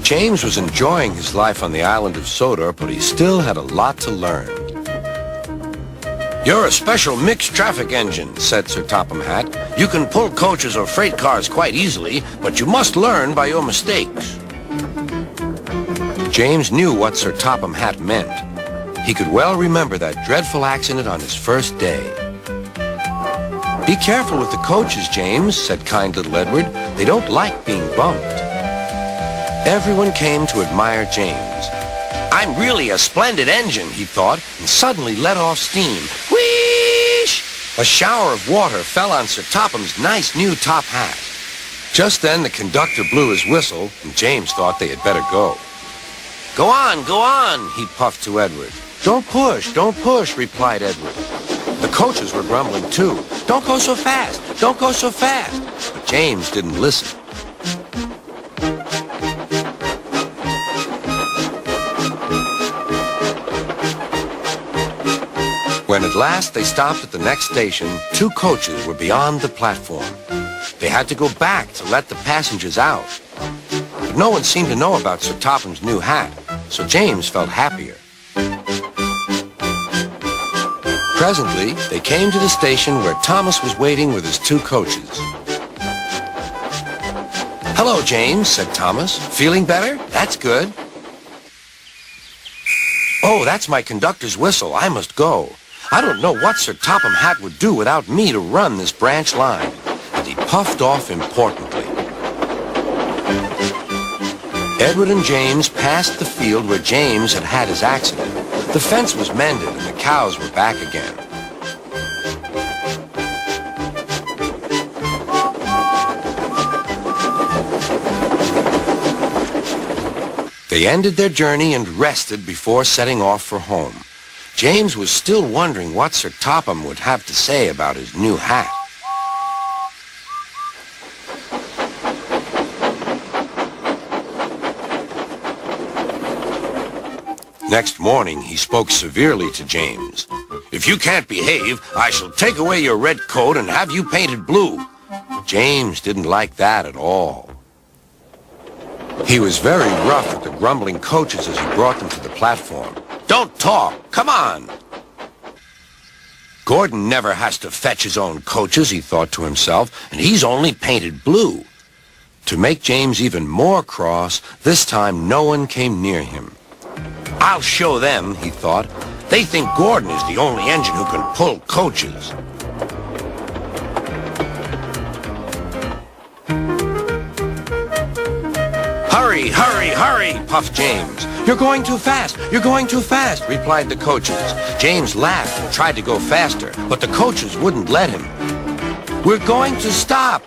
James was enjoying his life on the island of Sodor, but he still had a lot to learn. "You're a special mixed traffic engine," said Sir Topham Hatt. "You can pull coaches or freight cars quite easily, but you must learn by your mistakes." James knew what Sir Topham Hatt meant. He could well remember that dreadful accident on his first day. "Be careful with the coaches, James," said kind little Edward. "They don't like being bumped." Everyone came to admire James. "I'm really a splendid engine," he thought, and suddenly let off steam. Whoosh! A shower of water fell on Sir Topham's nice new top hat. Just then the conductor blew his whistle, and James thought they had better go. Go on," he puffed to Edward. Don't push," replied Edward. The coaches were grumbling too. Don't go so fast. But James didn't listen. When at last they stopped at the next station, 2 coaches were beyond the platform. They had to go back to let the passengers out. But no one seemed to know about Sir Topham's new hat, so James felt happier. Presently, they came to the station where Thomas was waiting with his 2 coaches. "Hello, James," said Thomas. "Feeling better? That's good." "Oh, that's my conductor's whistle. I must go. I don't know what Sir Topham Hatt would do without me to run this branch line." And he puffed off importantly. Edward and James passed the field where James had had his accident. The fence was mended and the cows were back again. They ended their journey and rested before setting off for home. James was still wondering what Sir Topham would have to say about his new hat. Next morning, he spoke severely to James. "If you can't behave, I shall take away your red coat and have you painted blue." James didn't like that at all. He was very rough with the grumbling coaches as he brought them to the platform. "Don't talk! Come on!" "Gordon never has to fetch his own coaches," he thought to himself, "and he's only painted blue." To make James even more cross, this time no one came near him. "I'll show them," he thought. "They think Gordon is the only engine who can pull coaches." "Hurry, hurry, hurry," puffed James. You're going too fast, replied the coaches. James laughed and tried to go faster, but the coaches wouldn't let him. We're going to stop!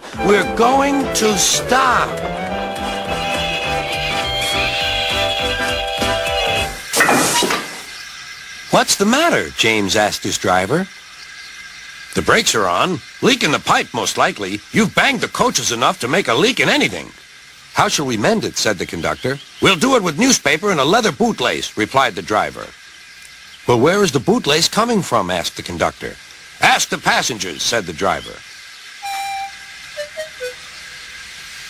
"What's the matter?" James asked his driver. "The brakes are on. Leak in the pipe, most likely. You've banged the coaches enough to make a leak in anything." "How shall we mend it?" said the conductor. "We'll do it with newspaper and a leather bootlace," replied the driver. "Well, where is the bootlace coming from?" asked the conductor. "Ask the passengers," said the driver.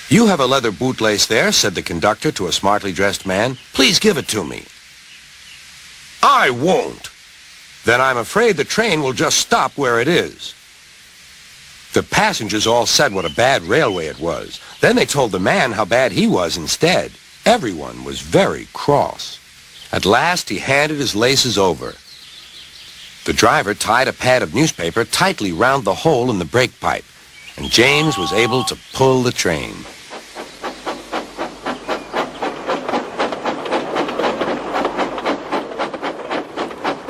"You have a leather bootlace there," said the conductor to a smartly dressed man. "Please give it to me." "I won't." "Then I'm afraid the train will just stop where it is." The passengers all said what a bad railway it was. Then they told the man how bad he was instead. Everyone was very cross. At last he handed his laces over. The driver tied a pad of newspaper tightly round the hole in the brake pipe, and James was able to pull the train.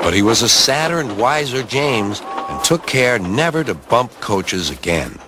But he was a sadder and wiser James, and took care never to bump coaches again.